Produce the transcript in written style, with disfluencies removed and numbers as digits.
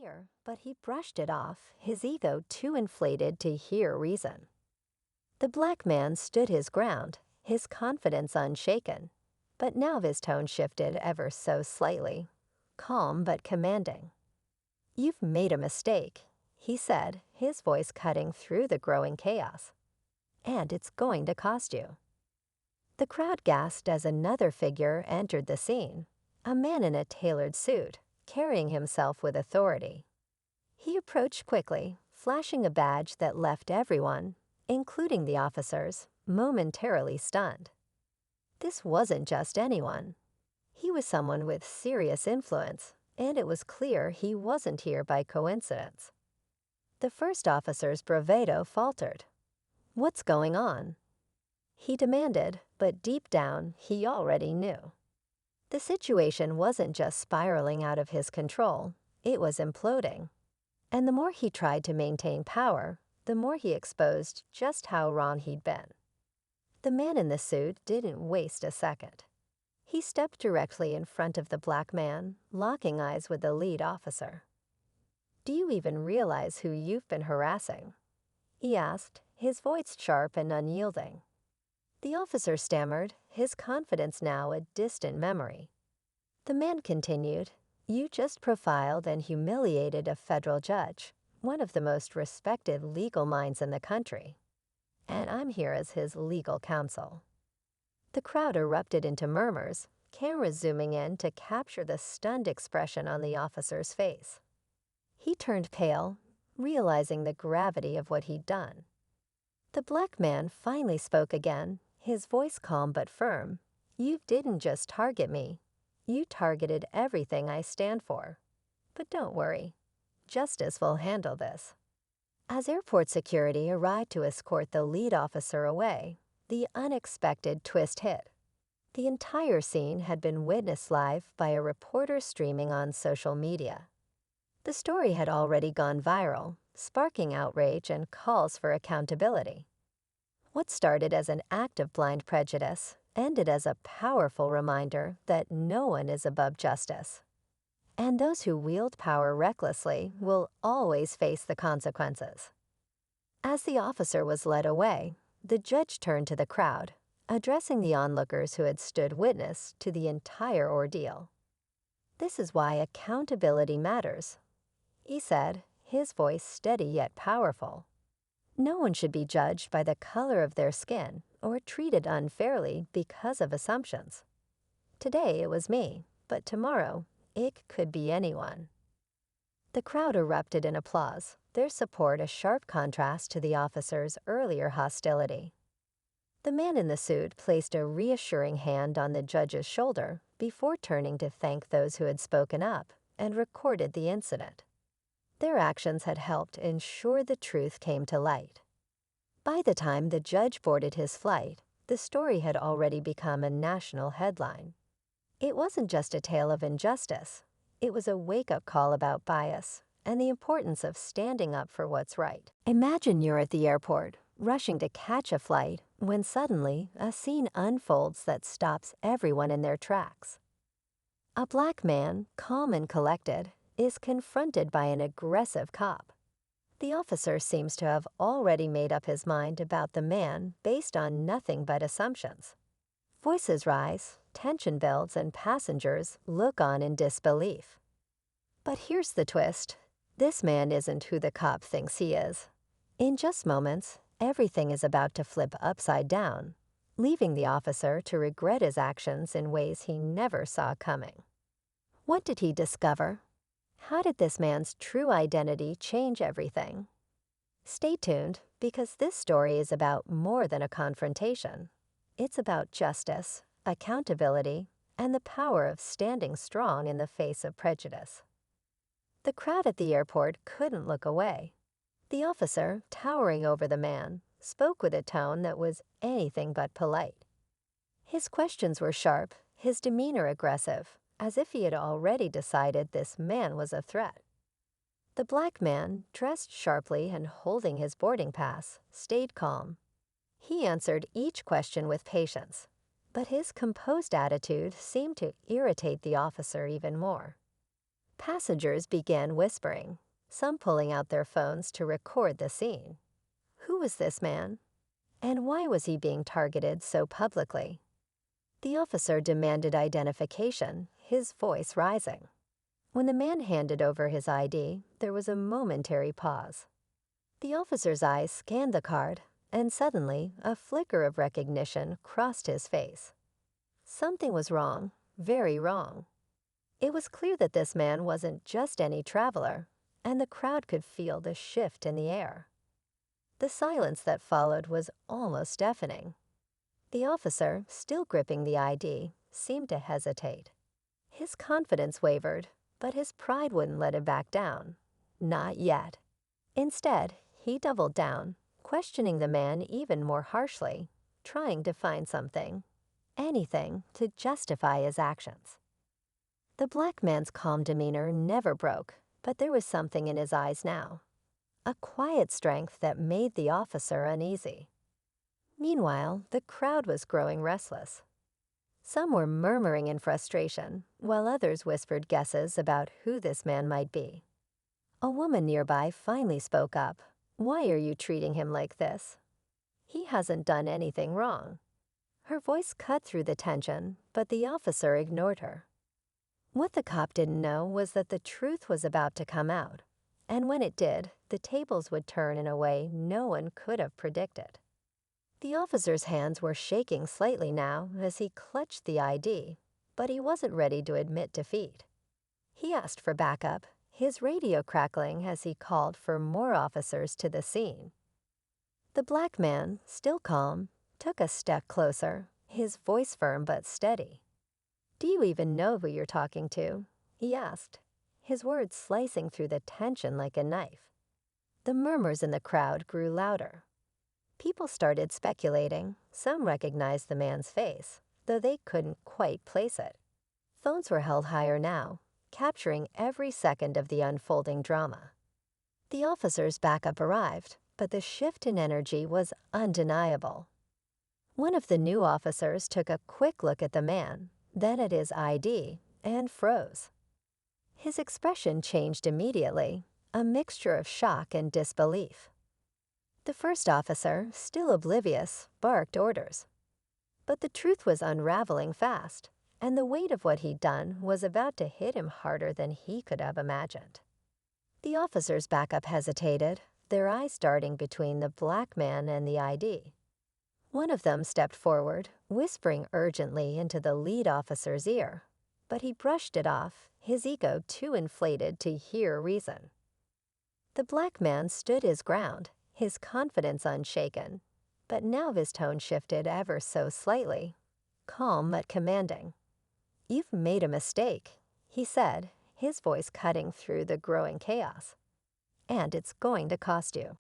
fear, but he brushed it off, his ego too inflated to hear reason. The black man stood his ground, his confidence unshaken, but now his tone shifted ever so slightly, calm but commanding. "You've made a mistake," he said, his voice cutting through the growing chaos. "And it's going to cost you." The crowd gasped as another figure entered the scene, a man in a tailored suit, carrying himself with authority. He approached quickly, flashing a badge that left everyone, including the officers, momentarily stunned. This wasn't just anyone. He was someone with serious influence, and it was clear he wasn't here by coincidence. The first officer's bravado faltered. "What's going on?" he demanded, but deep down, he already knew. The situation wasn't just spiraling out of his control, it was imploding. And the more he tried to maintain power, the more he exposed just how wrong he'd been. The man in the suit didn't waste a second. He stepped directly in front of the black man, locking eyes with the lead officer. "Do you even realize who you've been harassing?" he asked, his voice sharp and unyielding. The officer stammered, his confidence now a distant memory. The man continued, "You just profiled and humiliated a federal judge, one of the most respected legal minds in the country. And I'm here as his legal counsel." The crowd erupted into murmurs, cameras zooming in to capture the stunned expression on the officer's face. He turned pale, realizing the gravity of what he'd done. The black man finally spoke again, his voice calm but firm. "You didn't just target me. You targeted everything I stand for. But don't worry. Justice will handle this." As airport security arrived to escort the lead officer away, the unexpected twist hit. The entire scene had been witnessed live by a reporter streaming on social media. The story had already gone viral, sparking outrage and calls for accountability. What started as an act of blind prejudice ended as a powerful reminder that no one is above justice. And those who wield power recklessly will always face the consequences. As the officer was led away, the judge turned to the crowd, addressing the onlookers who had stood witness to the entire ordeal. "This is why accountability matters," he said, his voice steady yet powerful. "No one should be judged by the color of their skin or treated unfairly because of assumptions. Today it was me, but tomorrow it could be anyone." The crowd erupted in applause, their support a sharp contrast to the officer's earlier hostility. The man in the suit placed a reassuring hand on the judge's shoulder before turning to thank those who had spoken up and recorded the incident. Their actions had helped ensure the truth came to light. By the time the judge boarded his flight, the story had already become a national headline. It wasn't just a tale of injustice. It was a wake-up call about bias and the importance of standing up for what's right. Imagine you're at the airport, rushing to catch a flight, when suddenly a scene unfolds that stops everyone in their tracks. A black man, calm and collected, is confronted by an aggressive cop. The officer seems to have already made up his mind about the man based on nothing but assumptions. Voices rise, tension builds, and passengers look on in disbelief. But here's the twist. This man isn't who the cop thinks he is. In just moments, everything is about to flip upside down, leaving the officer to regret his actions in ways he never saw coming. What did he discover? How did this man's true identity change everything? Stay tuned, because this story is about more than a confrontation. It's about justice, accountability, and the power of standing strong in the face of prejudice. The crowd at the airport couldn't look away. The officer, towering over the man, spoke with a tone that was anything but polite. His questions were sharp, his demeanor aggressive, as if he had already decided this man was a threat. The black man, dressed sharply and holding his boarding pass, stayed calm. He answered each question with patience, but his composed attitude seemed to irritate the officer even more. Passengers began whispering, some pulling out their phones to record the scene. Who was this man? And why was he being targeted so publicly? The officer demanded identification, his voice rising. When the man handed over his ID, there was a momentary pause. The officer's eyes scanned the card, and suddenly a flicker of recognition crossed his face. Something was wrong, very wrong. It was clear that this man wasn't just any traveler, and the crowd could feel the shift in the air. The silence that followed was almost deafening. The officer, still gripping the ID, seemed to hesitate. His confidence wavered, but his pride wouldn't let him back down. Not yet. Instead, he doubled down, questioning the man even more harshly, trying to find something, anything, to justify his actions. The black man's calm demeanor never broke, but there was something in his eyes now. A quiet strength that made the officer uneasy. Meanwhile, the crowd was growing restless. Some were murmuring in frustration, while others whispered guesses about who this man might be. A woman nearby finally spoke up. "Why are you treating him like this? He hasn't done anything wrong." Her voice cut through the tension, but the officer ignored her. What the cop didn't know was that the truth was about to come out, and when it did, the tables would turn in a way no one could have predicted. The officer's hands were shaking slightly now as he clutched the ID, but he wasn't ready to admit defeat. He asked for backup, his radio crackling as he called for more officers to the scene. The black man, still calm, took a step closer, his voice firm but steady. "Do you even know who you're talking to?" he asked, his words slicing through the tension like a knife. The murmurs in the crowd grew louder. People started speculating. Some recognized the man's face, though they couldn't quite place it. Phones were held higher now, capturing every second of the unfolding drama. The officer's backup arrived, but the shift in energy was undeniable. One of the new officers took a quick look at the man, then at his ID, and froze. His expression changed immediately, a mixture of shock and disbelief. The first officer, still oblivious, barked orders. But the truth was unraveling fast, and the weight of what he'd done was about to hit him harder than he could have imagined. The officer's backup hesitated, their eyes darting between the black man and the ID. One of them stepped forward, whispering urgently into the lead officer's ear, but he brushed it off, his ego too inflated to hear reason. The black man stood his ground, his confidence unshaken, but now his tone shifted ever so slightly, calm but commanding. "You've made a mistake," he said, his voice cutting through the growing chaos. "And it's going to cost you."